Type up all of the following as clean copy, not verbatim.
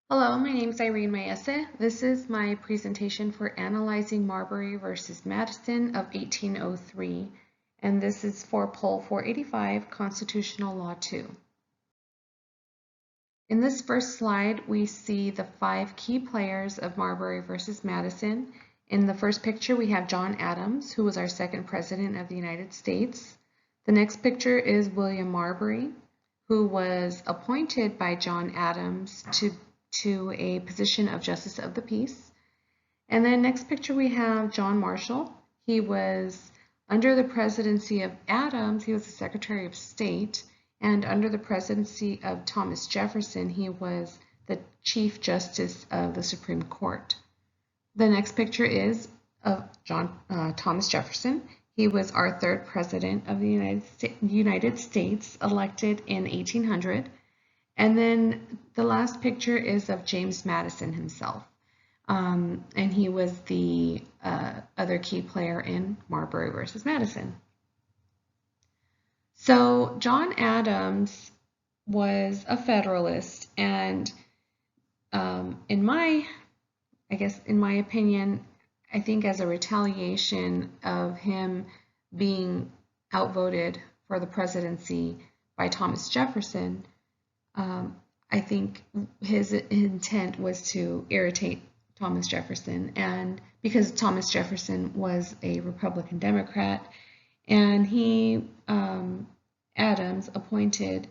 Hello, my name is Irene Maese. This is my presentation for Analyzing Marbury versus Madison of 1803, and this is for Poll 485, Constitutional Law 2. In this first slide, we see the 5 key players of Marbury versus Madison. In the first picture, we have John Adams, who was our second president of the United States. The next picture is William Marbury, who was appointed by John Adams to a position of Justice of the Peace. And then next picture we have John Marshall. He was under the presidency of Adams, he was the Secretary of State, and under the presidency of Thomas Jefferson, he was the Chief Justice of the Supreme Court. The next picture is of Thomas Jefferson. He was our third president of the United States, elected in 1800. And then the last picture is of James Madison himself. And he was the other key player in Marbury versus Madison. So John Adams was a Federalist, and in my opinion, I think as a retaliation of him being outvoted for the presidency by Thomas Jefferson, I think his intent was to irritate Thomas Jefferson, and because Thomas Jefferson was a Republican Democrat, and he, Adams, appointed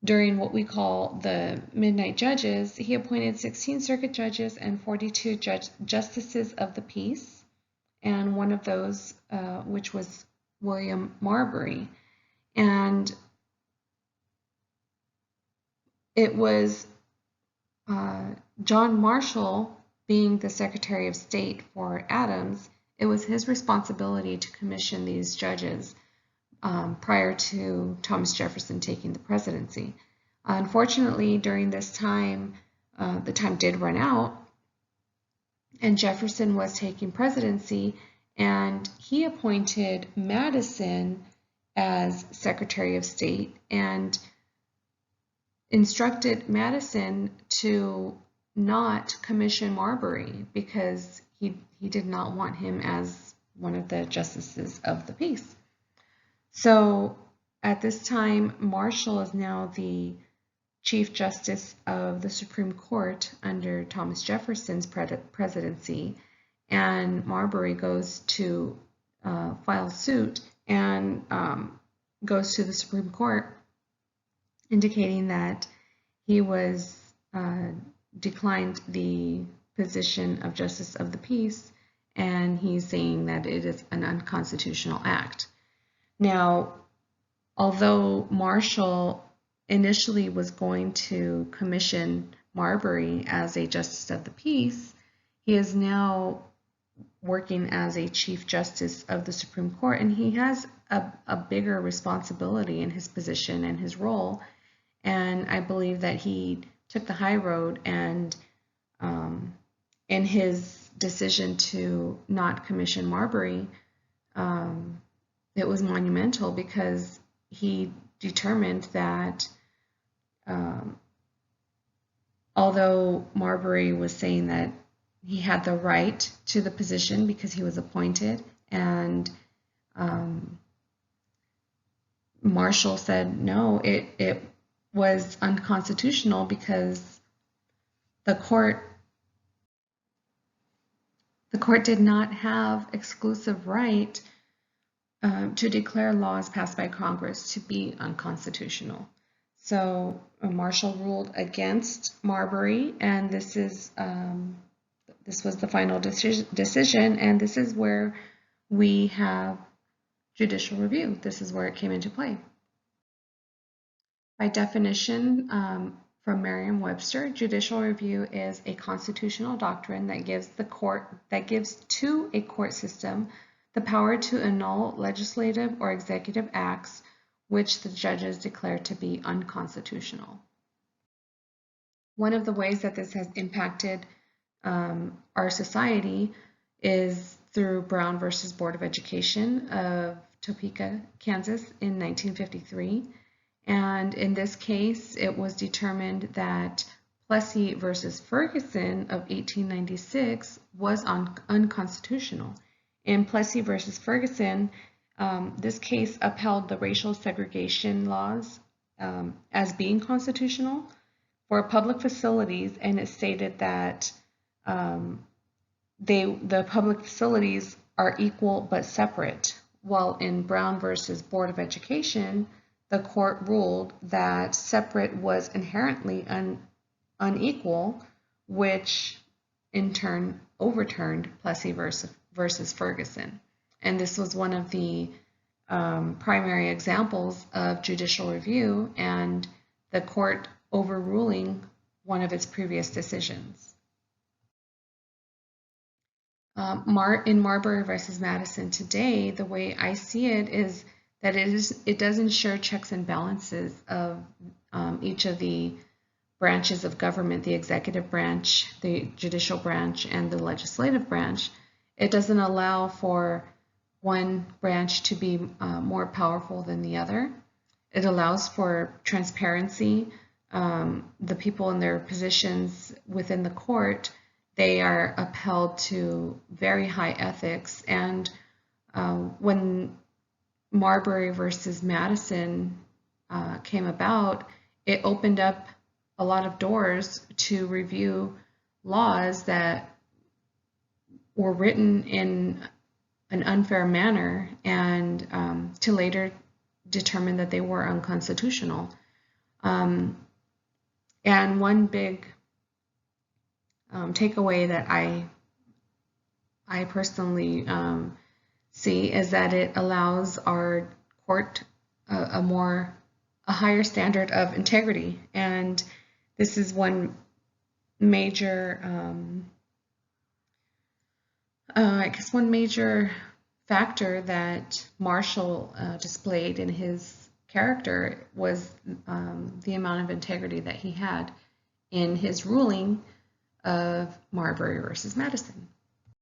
during what we call the Midnight Judges, he appointed 16 circuit judges and 42 justices of the peace, and one of those, which was William Marbury. And it was John Marshall, being the Secretary of State for Adams, it was his responsibility to commission these judges prior to Thomas Jefferson taking the presidency. Unfortunately, during this time, the time did run out, and Jefferson was taking presidency, and he appointed Madison as Secretary of State and instructed Madison to not commission Marbury because he did not want him as one of the justices of the peace. So at this time, Marshall is now the Chief Justice of the Supreme Court under Thomas Jefferson's presidency, and Marbury goes to file suit and goes to the Supreme Court, indicating that he was declined the position of Justice of the Peace, and he's saying that it is an unconstitutional act. Now, although Marshall initially was going to commission Marbury as a Justice of the Peace, he is now working as a Chief Justice of the Supreme Court, and he has a bigger responsibility in his position and his role. And I believe that he took the high road, and in his decision to not commission Marbury, it was monumental because he determined that although Marbury was saying that he had the right to the position because he was appointed, and Marshall said no, it was unconstitutional because the court did not have exclusive right to declare laws passed by Congress to be unconstitutional. So Marshall ruled against Marbury, and this was the final decision, and this is where we have judicial review. This is where it came into play. By definition, from Merriam-Webster, judicial review is a constitutional doctrine that gives to a court system the power to annul legislative or executive acts which the judges declare to be unconstitutional. One of the ways that this has impacted our society is through Brown versus Board of Education of Topeka, Kansas in 1953. And in this case, it was determined that Plessy versus Ferguson of 1896 was unconstitutional. In Plessy versus Ferguson, this case upheld the racial segregation laws as being constitutional for public facilities, and it stated that the public facilities are equal but separate. While in Brown versus Board of Education, the court ruled that separate was inherently unequal, which in turn overturned Plessy versus Ferguson. And this was one of the primary examples of judicial review and the court overruling one of its previous decisions. In Marbury versus Madison today, the way I see it is that it does ensure checks and balances of each of the branches of government, the executive branch, the judicial branch, and the legislative branch. It doesn't allow for one branch to be more powerful than the other. It allows for transparency. The people in their positions within the court, they are upheld to very high ethics. And when Marbury versus Madison came about, it opened up a lot of doors to review laws that were written in an unfair manner and to later determine that they were unconstitutional. And one big takeaway that I personally see is that it allows our court a higher standard of integrity. And this is one major, one major factor that Marshall displayed in his character was the amount of integrity that he had in his ruling of Marbury versus Madison.